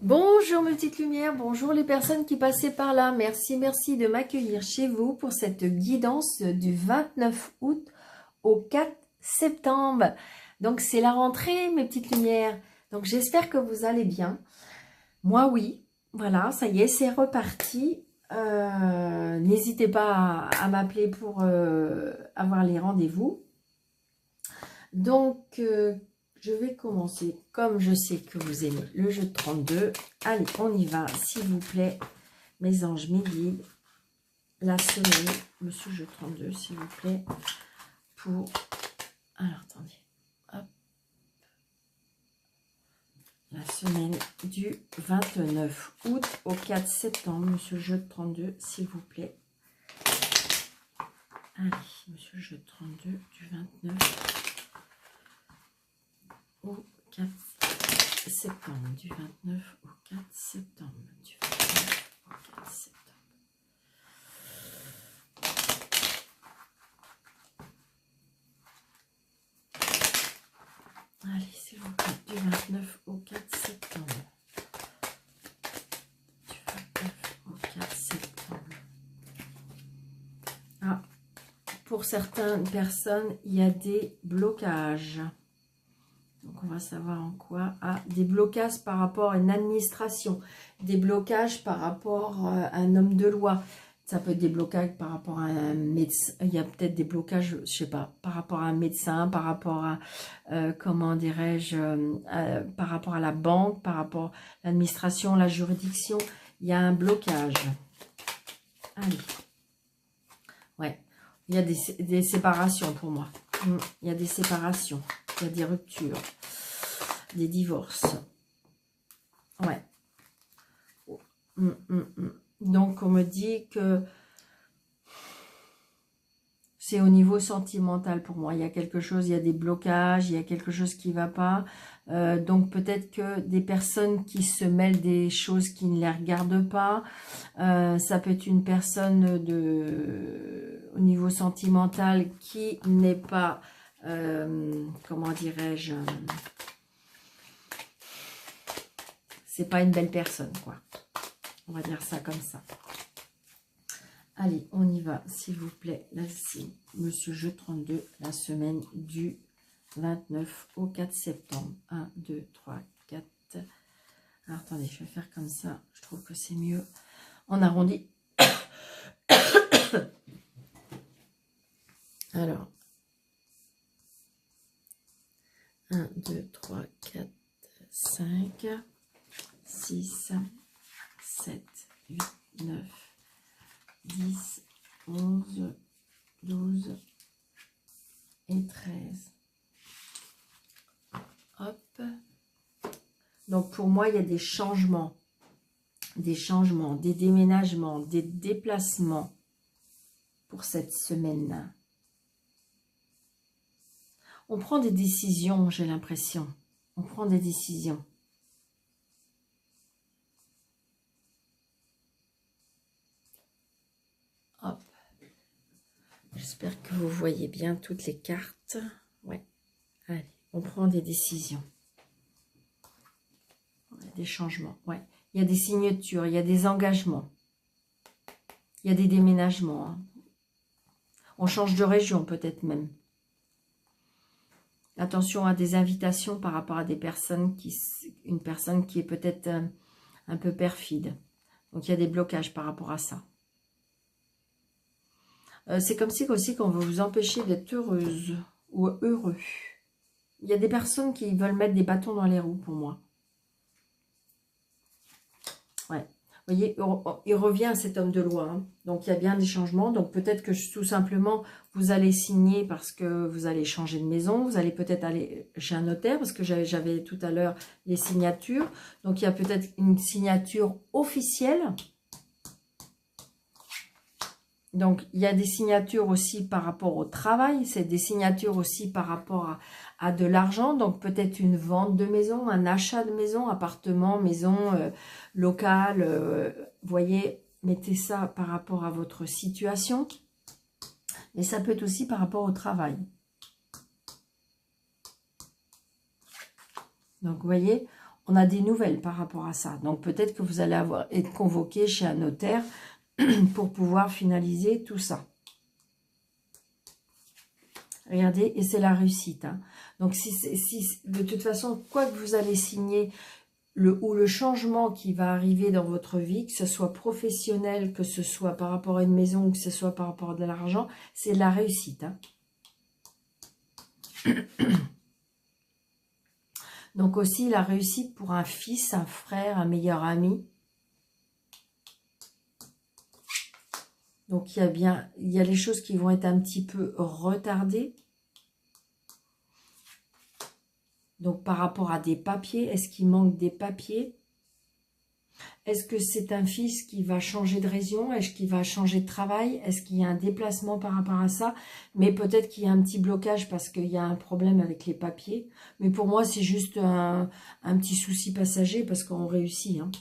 Bonjour mes petites lumières, bonjour les personnes qui passaient par là. Merci de m'accueillir chez vous pour cette guidance du 29 août au 4 septembre. Donc c'est la rentrée mes petites lumières. Donc j'espère que vous allez bien. Moi oui, voilà, ça y est, c'est reparti. N'hésitez pas à m'appeler pour avoir les rendez-vous. Donc je vais commencer, comme je sais que vous aimez le jeu de 32. Allez, on y va, s'il vous plaît, mes anges, mes guides. La semaine, monsieur jeu 32, s'il vous plaît, pour... Alors, attendez. Hop. La semaine du 29 août au 4 septembre, monsieur jeu de 32, s'il vous plaît. Allez, monsieur jeu de 32, du 29 au 4 septembre, du 29 au 4 septembre, du 29 au 4 septembre. Allez, s'il vous plaît, du 29 au 4 septembre. Du 29 au 4 septembre. Ah, pour certaines personnes, il y a des blocages. Donc, on va savoir en quoi. Ah, des blocages par rapport à une administration. Des blocages par rapport à un homme de loi. Ça peut être des blocages par rapport à un médecin. Il y a peut-être des blocages, je sais pas, par rapport à un médecin, par rapport à, comment dirais-je, par rapport à la banque, par rapport à l'administration, la juridiction. Il y a un blocage. Allez. Ouais. Il y a des séparations pour moi. Il y a des séparations. Il y a des ruptures. Des divorces. Ouais. Donc, on me dit que c'est au niveau sentimental pour moi. Il y a quelque chose, il y a des blocages, il y a quelque chose qui ne va pas. Donc, peut-être que des personnes qui se mêlent des choses qui ne les regardent pas. Ça peut être une personne au niveau sentimental qui n'est pas, comment dirais-je, c'est pas une belle personne, quoi. On va dire ça comme ça. Allez, on y va, s'il vous plaît. Là, c'est monsieur jeu 32, la semaine du 29 au 4 septembre. 1, 2, 3, 4. Alors, attendez, je vais faire comme ça. Je trouve que c'est mieux. On arrondit. Alors, 1, 2, 3, 4, 5, 6, 7, 8, 9, 10, 11, 12 et 13. Hop. Donc, pour moi, il y a des changements, des déménagements, des déplacements pour cette semaine. On prend des décisions, j'ai l'impression. On prend des décisions. Hop. J'espère que vous voyez bien toutes les cartes. Ouais. Allez, on prend des décisions. Des changements, ouais. Il y a des signatures, il y a des engagements. Il y a des déménagements. Hein. On change de région peut-être même. Attention à des invitations par rapport à des personnes une personne qui est peut-être un peu perfide. Donc il y a des blocages par rapport à ça. C'est comme si aussi qu'on veut vous empêcher d'être heureuse ou heureux. Il y a des personnes qui veulent mettre des bâtons dans les roues pour moi. Ouais. Vous voyez, il revient à cet homme de loi. Hein. Donc, il y a bien des changements. Donc, peut-être que tout simplement, vous allez signer parce que vous allez changer de maison. Vous allez peut-être aller chez un notaire parce que j'avais tout à l'heure les signatures. Donc, il y a peut-être une signature officielle. Donc, il y a des signatures aussi par rapport au travail. C'est des signatures aussi par rapport à de l'argent. Donc, peut-être une vente de maison, un achat de maison, appartement, maison, local. Voyez, mettez ça par rapport à votre situation. Mais ça peut être aussi par rapport au travail. Donc, vous voyez, on a des nouvelles par rapport à ça. Donc peut-être que vous allez être convoqué chez un notaire pour pouvoir finaliser tout ça. Regardez, et c'est la réussite. Hein. Donc si de toute façon, quoi que vous allez signer, le changement qui va arriver dans votre vie, que ce soit professionnel, que ce soit par rapport à une maison, ou que ce soit par rapport à de l'argent, c'est la réussite. Hein. Donc aussi la réussite pour un fils, un frère, un meilleur ami. Donc il y a les choses qui vont être un petit peu retardées. Donc par rapport à des papiers, est-ce qu'il manque des papiers? Est-ce que c'est un fils qui va changer de région? Est-ce qu'il va changer de travail? Est-ce qu'il y a un déplacement par rapport à ça? Mais peut-être qu'il y a un petit blocage parce qu'il y a un problème avec les papiers. Mais pour moi, c'est juste un petit souci passager parce qu'on réussit. Hein.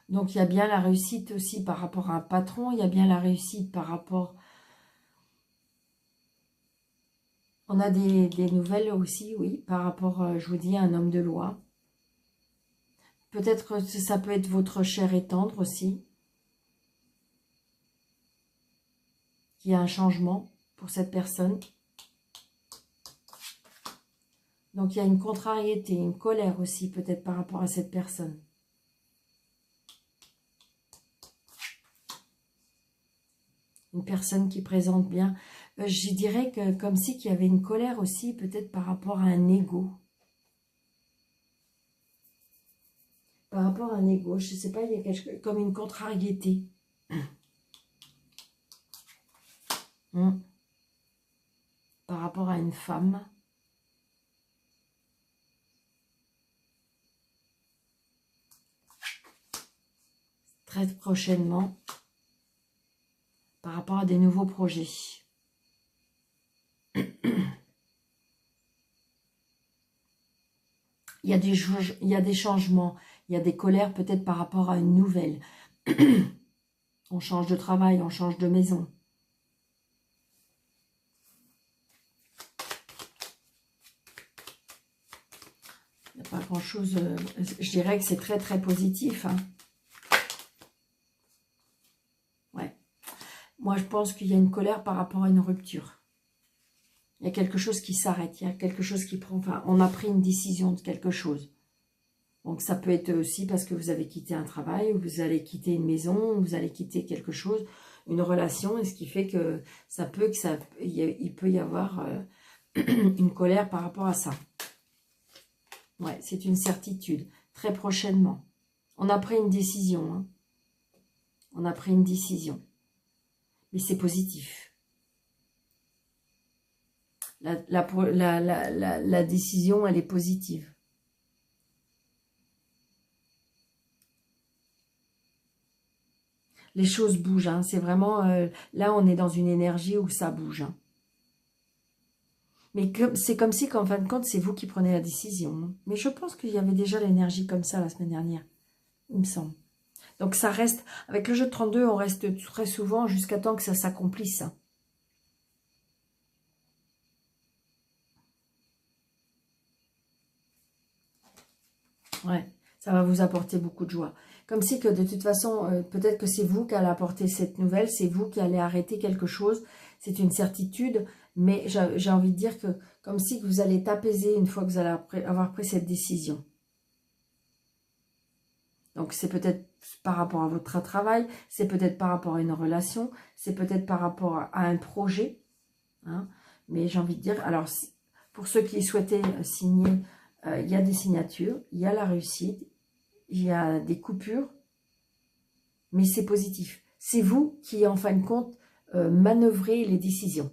Donc, il y a bien la réussite aussi par rapport à un patron. Il y a bien la réussite par rapport... On a des nouvelles aussi, oui, par rapport, je vous dis, à un homme de loi. Peut-être que ça peut être votre chair et tendre aussi. Qu'il y a un changement pour cette personne. Donc, il y a une contrariété, une colère aussi, peut-être par rapport à cette personne. Une personne qui présente bien. Je dirais que comme si qu'il y avait une colère aussi, peut-être par rapport à un ego. Par rapport à un ego, je ne sais pas, il y a quelque chose comme une contrariété. Par rapport à une femme. Très prochainement. Par rapport à des nouveaux projets. Il y a des changements, il y a des colères peut-être par rapport à une nouvelle. On change de travail, on change de maison. Il n'y a pas grand-chose, je dirais que c'est très très positif. Hein. Ouais. Moi je pense qu'il y a une colère par rapport à une rupture. Il y a quelque chose qui s'arrête, il y a quelque chose qui prend... Enfin, on a pris une décision de quelque chose. Donc, ça peut être aussi parce que vous avez quitté un travail, ou vous allez quitter une maison, ou vous allez quitter quelque chose, une relation, et ce qui fait que il peut y avoir une colère par rapport à ça. Ouais, c'est une certitude. Très prochainement. On a pris une décision. Hein. On a pris une décision. Mais c'est positif. La décision, elle est positive. Les choses bougent. Hein. C'est vraiment... là, on est dans une énergie où ça bouge. Hein. Mais c'est comme si, qu'en fin de compte, c'est vous qui prenez la décision. Hein. Mais je pense qu'il y avait déjà l'énergie comme ça la semaine dernière. Il me semble. Donc, ça reste... Avec le jeu de 32, on reste très souvent jusqu'à temps que ça s'accomplisse. Hein. Ouais, ça va vous apporter beaucoup de joie. Comme si que de toute façon, peut-être que c'est vous qui allez apporter cette nouvelle, c'est vous qui allez arrêter quelque chose. C'est une certitude, mais j'ai envie de dire que comme si que vous allez t'apaiser une fois que vous allez avoir pris cette décision. Donc c'est peut-être par rapport à votre travail, c'est peut-être par rapport à une relation, c'est peut-être par rapport à un projet. Hein, mais j'ai envie de dire, alors pour ceux qui souhaitaient signer, il y a des signatures, il y a la réussite, il y a des coupures, mais c'est positif. C'est vous qui, en fin de compte, manœuvrez les décisions.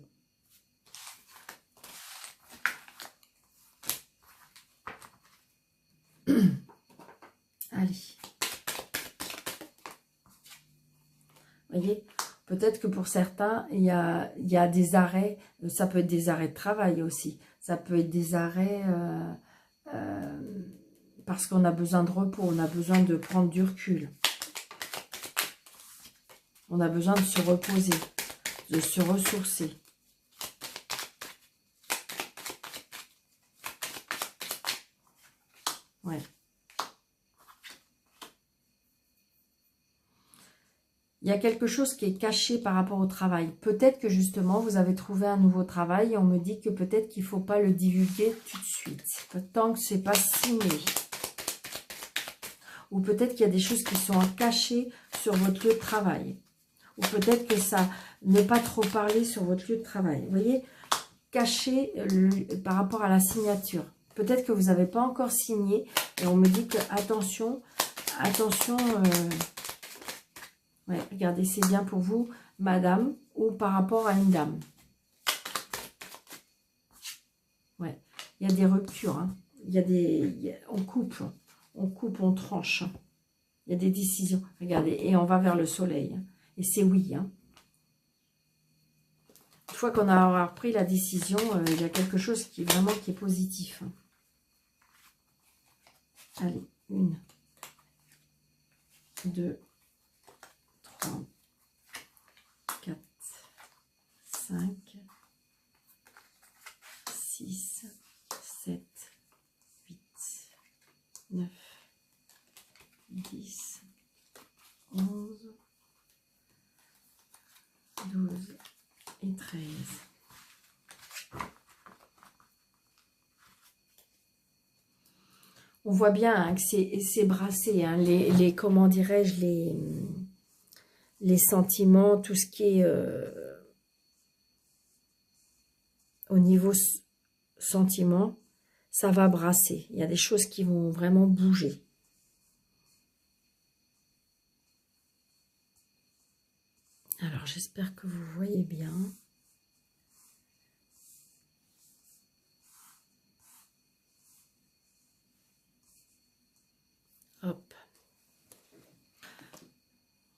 Allez. Vous voyez, peut-être que pour certains, il y a des arrêts, ça peut être des arrêts de travail aussi, ça peut être des arrêts... parce qu'on a besoin de repos, on a besoin de prendre du recul. On a besoin de se reposer, de se ressourcer. Ouais. Il y a quelque chose qui est caché par rapport au travail. Peut-être que justement, vous avez trouvé un nouveau travail et on me dit que peut-être qu'il ne faut pas le divulguer tout de suite. Tant que ce n'est pas signé. Ou peut-être qu'il y a des choses qui sont cachées sur votre lieu de travail. Ou peut-être que ça, ne pas trop parler sur votre lieu de travail. Vous voyez, caché par rapport à la signature. Peut-être que vous n'avez pas encore signé et on me dit que attention, attention... ouais, regardez, c'est bien pour vous, madame, ou par rapport à une dame. Ouais, il y a des ruptures, hein. Il y a des... on coupe, on tranche. Il y a des décisions. Regardez, et on va vers le soleil. Et c'est oui, hein. Une fois qu'on aura pris la décision, il y a quelque chose qui est vraiment qui est positif. Allez, 1, 2, 3, 4, 5, 6, 7, 8, 9, 10, 11, 12 et 13. On voit bien hein, que c'est brassé, hein, comment dirais-je, les sentiments, tout ce qui est au niveau sentiment, ça va brasser. Il y a des choses qui vont vraiment bouger. Alors, j'espère que vous voyez bien. Hop.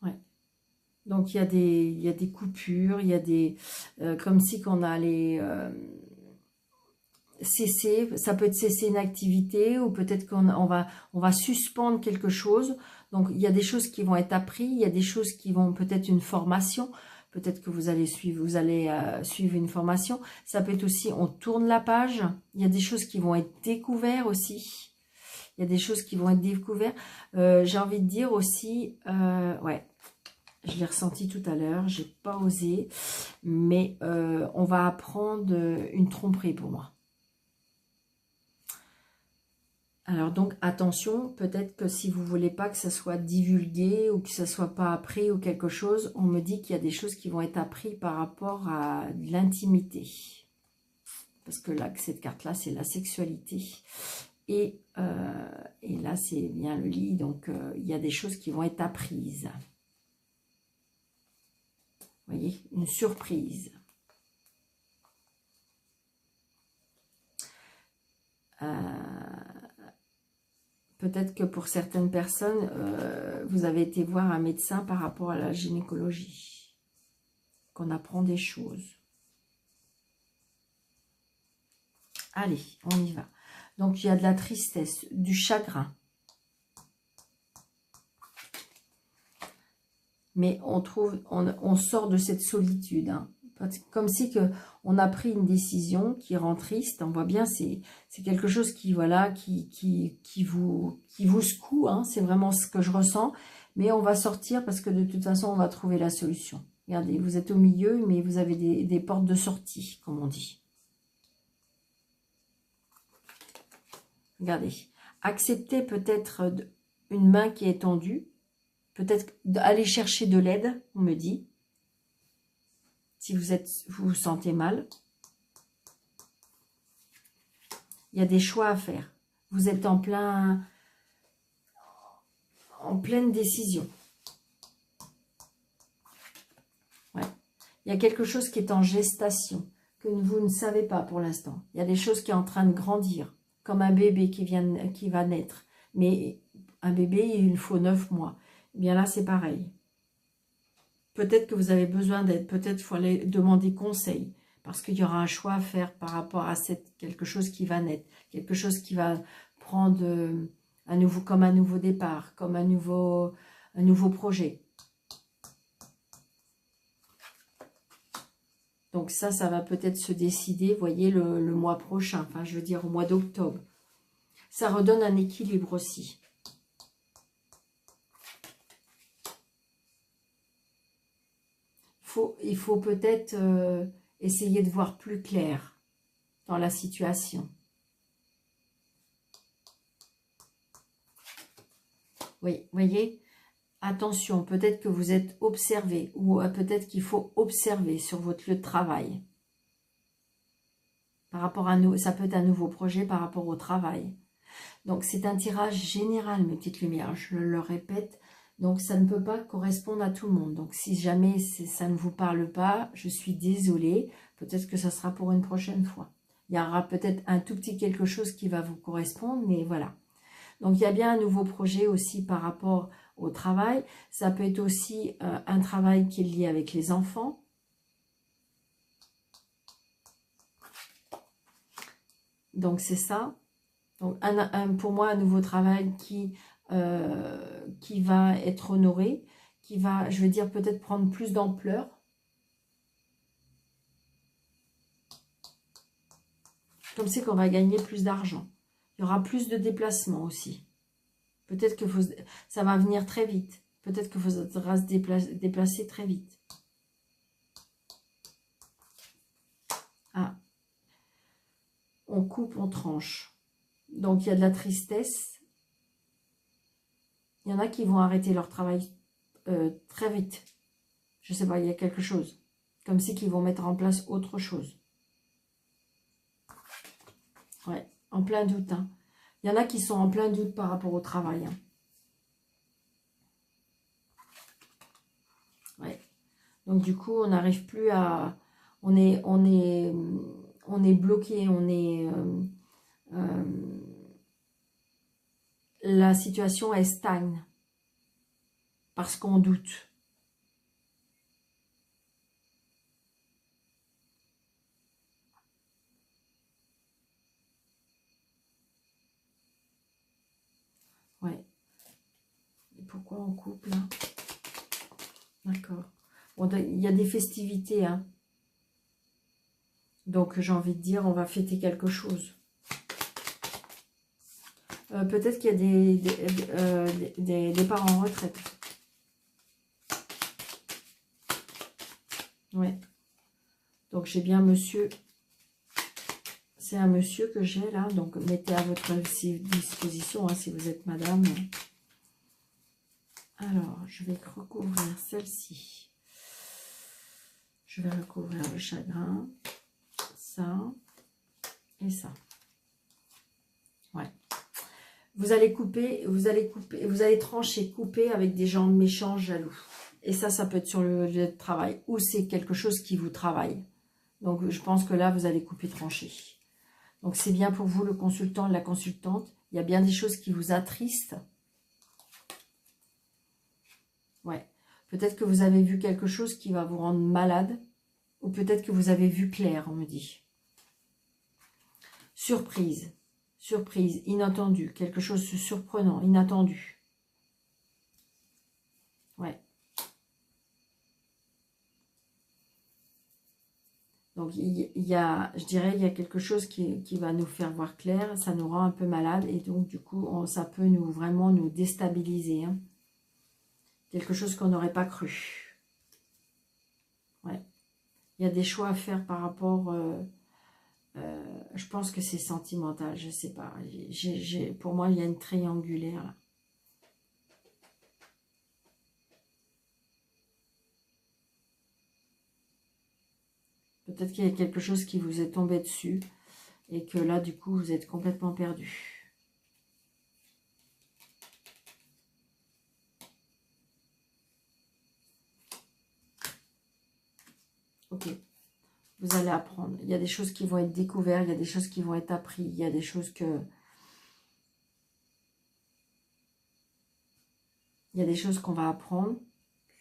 Ouais. Donc, il y a des coupures, il y a des... comme si qu'on a les... cesser, ça peut être cesser une activité ou peut-être qu'on va suspendre quelque chose. Donc, il y a des choses qui vont être apprises, il y a des choses qui vont peut-être une formation. Peut-être que vous allez suivre une formation. Ça peut être aussi, on tourne la page. Il y a des choses qui vont être découvertes aussi. Il y a des choses qui vont être découvertes. J'ai envie de dire aussi, ouais, je l'ai ressenti tout à l'heure, j'ai pas osé, mais on va apprendre une tromperie pour moi. Alors donc attention, peut-être que si vous voulez pas que ça soit divulgué ou que ça soit pas appris ou quelque chose, on me dit qu'il y a des choses qui vont être apprises par rapport à l'intimité. Parce que là, cette carte-là, c'est la sexualité. Et là, c'est bien le lit, donc il y a des choses qui vont être apprises. Vous voyez, une surprise. Peut-être que pour certaines personnes, vous avez été voir un médecin par rapport à la gynécologie. Qu'on apprend des choses. Allez, on y va. Donc, il y a de la tristesse, du chagrin. Mais on sort de cette solitude. Hein. Comme si on a pris une décision qui rend triste. On voit bien, c'est quelque chose qui, voilà, qui vous secoue. Hein. C'est vraiment ce que je ressens. Mais on va sortir parce que de toute façon, on va trouver la solution. Regardez, vous êtes au milieu, mais vous avez des portes de sortie, comme on dit. Regardez. Acceptez peut-être une main qui est tendue. Peut-être aller chercher de l'aide, on me dit. Si vous vous sentez mal. Il y a des choix à faire. Vous êtes en pleine décision. Ouais. Il y a quelque chose qui est en gestation, que vous ne savez pas pour l'instant. Il y a des choses qui sont en train de grandir, comme un bébé qui va naître. Mais un bébé, il faut 9 mois. Eh bien là, c'est pareil. Peut-être que vous avez besoin d'aide, peut-être qu'il faut aller demander conseil, parce qu'il y aura un choix à faire par rapport à quelque chose qui va naître, quelque chose qui va prendre comme un nouveau départ, comme un nouveau projet. Donc ça va peut-être se décider, vous voyez, le mois prochain, enfin je veux dire au mois d'octobre. Ça redonne un équilibre aussi. Il faut peut-être essayer de voir plus clair dans la situation. Oui, voyez, attention, peut-être que vous êtes observé ou peut-être qu'il faut observer sur votre lieu de travail. Par rapport à nous, ça peut être un nouveau projet par rapport au travail. Donc, c'est un tirage général, mes petites lumières, je le répète. Donc, ça ne peut pas correspondre à tout le monde. Donc, si jamais ça ne vous parle pas, je suis désolée. Peut-être que ça sera pour une prochaine fois. Il y aura peut-être un tout petit quelque chose qui va vous correspondre, mais voilà. Donc, il y a bien un nouveau projet aussi par rapport au travail. Ça peut être aussi un travail qui est lié avec les enfants. Donc, c'est ça. Donc, pour moi, un nouveau travail qui va être honoré, qui va, je veux dire, peut-être prendre plus d'ampleur. Comme c'est qu'on va gagner plus d'argent. Il y aura plus de déplacements aussi. Peut-être que ça va venir très vite. Peut-être qu'il faudra se déplacer très vite. Ah. On coupe, on tranche. Donc, il y a de la tristesse. Il y en a qui vont arrêter leur travail très vite. Je sais pas, il y a quelque chose. Comme si qu'ils vont mettre en place autre chose. Ouais, en plein doute. Hein. Il y en a qui sont en plein doute par rapport au travail. Hein. Ouais. Donc, du coup, on n'arrive plus à... On est bloqué, la situation, elle stagne. Parce qu'on doute. Ouais. Et pourquoi on coupe là? D'accord. Bon, il y a des festivités, hein. Donc, j'ai envie de dire, on va fêter quelque chose. Peut-être qu'il y a des parents en retraite. Ouais. Donc, j'ai bien monsieur. C'est un monsieur que j'ai là. Donc, mettez à votre disposition hein, si vous êtes madame. Alors, je vais recouvrir celle-ci. Je vais recouvrir le chagrin. Ça. Et ça. Ouais. Vous allez couper, vous allez trancher, couper avec des gens méchants, jaloux. Et ça peut être sur le lieu de travail. Ou c'est quelque chose qui vous travaille. Donc, je pense que là, vous allez couper, trancher. Donc, c'est bien pour vous, le consultant, la consultante. Il y a bien des choses qui vous attristent. Ouais. Peut-être que vous avez vu quelque chose qui va vous rendre malade. Ou peut-être que vous avez vu clair, on me dit. Surprise. Surprise, inattendu. Quelque chose de surprenant, inattendu. Ouais. Donc, je dirais, il y a quelque chose qui va nous faire voir clair. Ça nous rend un peu malade. Et donc, du coup, ça peut vraiment nous déstabiliser. Hein. Quelque chose qu'on n'aurait pas cru. Ouais. Il y a des choix à faire par rapport... je pense que c'est sentimental. Je ne sais pas. Pour moi, il y a une triangulaire là. Peut-être qu'il y a quelque chose qui vous est tombé dessus et que là, du coup, vous êtes complètement perdu. Ok. Vous allez apprendre. Il y a des choses qui vont être découvertes, il y a des choses qui vont être apprises, il y a des choses que... Il y a des choses qu'on va apprendre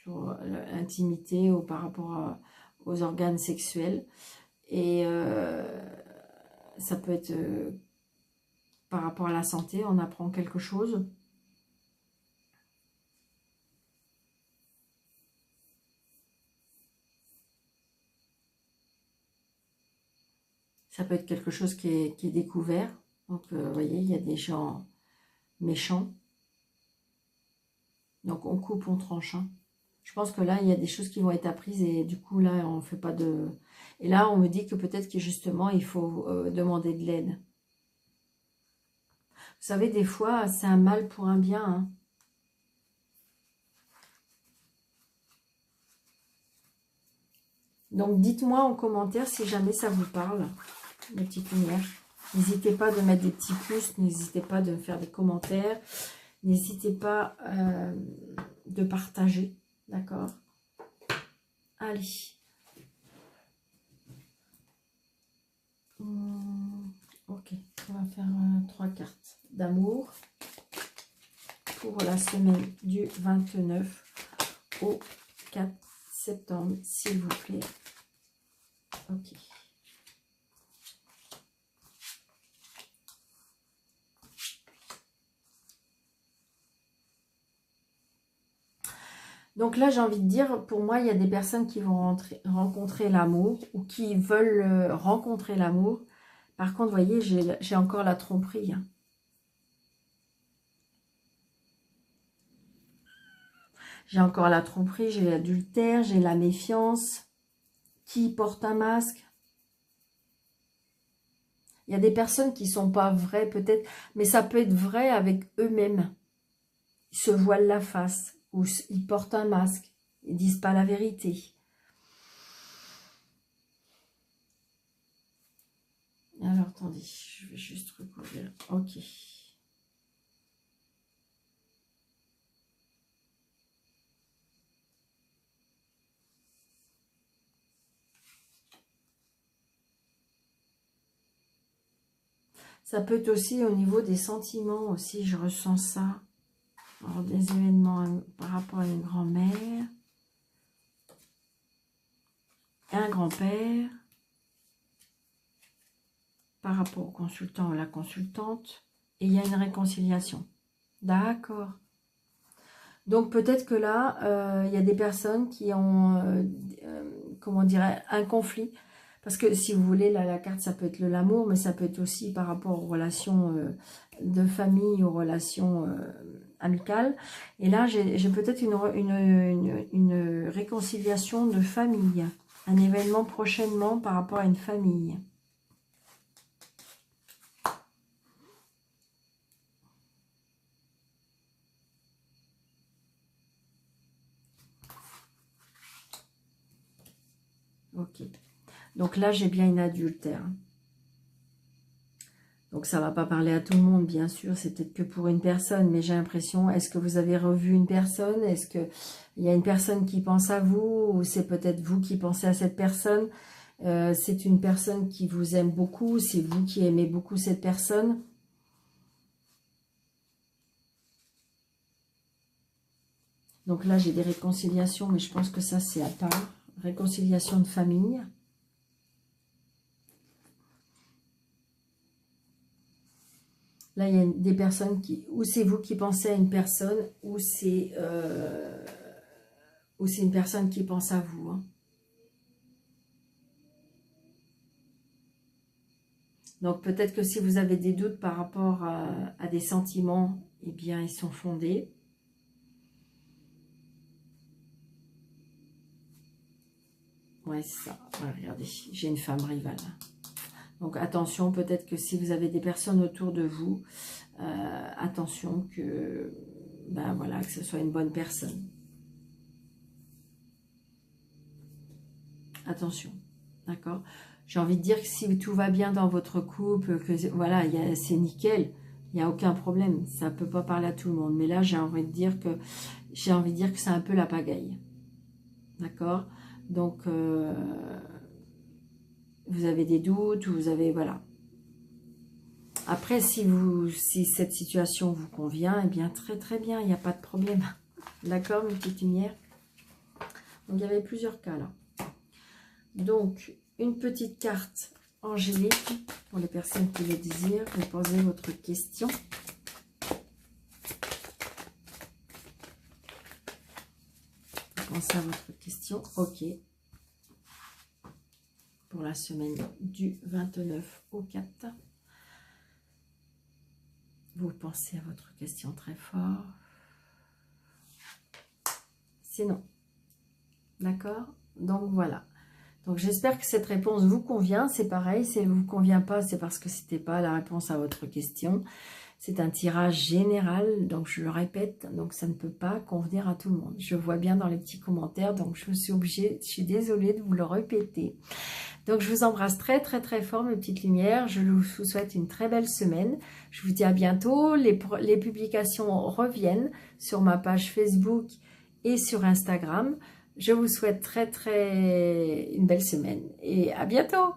sur l'intimité ou par rapport aux organes sexuels. Et ça peut être par rapport à la santé, on apprend quelque chose. Ça peut être quelque chose qui est découvert. Donc, vous voyez, il y a des gens méchants. Donc, on coupe, on tranche. Hein. Je pense que là, il y a des choses qui vont être apprises et du coup, là, on ne fait pas de... Et là, on me dit que peut-être que justement, il faut demander de l'aide. Vous savez, des fois, c'est un mal pour un bien. Hein. Donc, dites-moi en commentaire si jamais ça vous parle, mes petites lumières. N'hésitez pas de mettre des petits pouces, n'hésitez pas de faire des commentaires, n'hésitez pas de partager, d'accord? Allez. Ok, on va faire 3 cartes d'amour pour la semaine du 29 au 4 septembre, s'il vous plaît. Ok. Donc là, j'ai envie de dire, pour moi, il y a des personnes qui vont rencontrer l'amour ou qui veulent rencontrer l'amour. Par contre, vous voyez, j'ai encore la tromperie. Hein. J'ai encore la tromperie, j'ai l'adultère, j'ai la méfiance. Qui porte un masque? Il y a des personnes qui ne sont pas vraies peut-être, mais ça peut être vrai avec eux-mêmes. Ils se voilent la face ou ils portent un masque. Ils ne disent pas la vérité. Alors, attendez, je vais juste recouvrir. Ok. Ça peut être aussi au niveau des sentiments aussi, je ressens ça. Alors, des événements par rapport à une grand-mère. Un grand-père. Par rapport au consultant ou la consultante. Et il y a une réconciliation. D'accord. Donc peut-être que là, il y a des personnes qui ont, comment dirais, un conflit. Parce que si vous voulez, là, la carte, ça peut être l'amour, mais ça peut être aussi par rapport aux relations de famille, aux relations amicales. Et là, j'ai peut-être une réconciliation de famille. Un événement prochainement par rapport à une famille. Ok. Donc là, j'ai bien une adultère. Donc ça ne va pas parler à tout le monde, bien sûr. C'est peut-être que pour une personne. Mais j'ai l'impression, est-ce que vous avez revu une personne? Est-ce qu'il y a une personne qui pense à vous? Ou c'est peut-être vous qui pensez à cette personne? C'est une personne qui vous aime beaucoup. C'est vous qui aimez beaucoup cette personne. Donc là, j'ai des réconciliations. Mais je pense que ça, c'est à part. Réconciliation de famille. Là, il y a des personnes qui... Ou c'est vous qui pensez à une personne, ou c'est une personne qui pense à vous. Hein. Donc, peut-être que si vous avez des doutes par rapport à des sentiments, eh bien, ils sont fondés. Ouais, c'est ça. Ouais, regardez, j'ai une femme rivale. Donc, attention, peut-être que si vous avez des personnes autour de vous, attention que, ben voilà, que ce soit une bonne personne. Attention, d'accord? J'ai envie de dire que si tout va bien dans votre couple, que voilà, c'est nickel, il n'y a aucun problème. Ça ne peut pas parler à tout le monde. Mais là, j'ai envie de dire que c'est un peu la pagaille. D'accord? Donc, vous avez des doutes, vous avez, voilà. Après, si cette situation vous convient, eh bien, très très bien, il n'y a pas de problème. D'accord, mes petites lumières? Donc, il y avait plusieurs cas là. Donc, une petite carte angélique pour les personnes qui le désirent. Vous posez votre question. Pensez à votre question. Ok. Pour la semaine du 29 au 4. Vous pensez à votre question très fort. C'est non. D'accord? Donc voilà. Donc j'espère que cette réponse vous convient. C'est pareil, si elle ne vous convient pas, c'est parce que ce n'était pas la réponse à votre question. C'est un tirage général, donc je le répète, donc ça ne peut pas convenir à tout le monde. Je vois bien dans les petits commentaires, donc je suis désolée de vous le répéter. Donc je vous embrasse très très très fort mes petites lumières, je vous souhaite une très belle semaine. Je vous dis à bientôt, les publications reviennent sur ma page Facebook et sur Instagram. Je vous souhaite une belle semaine et à bientôt.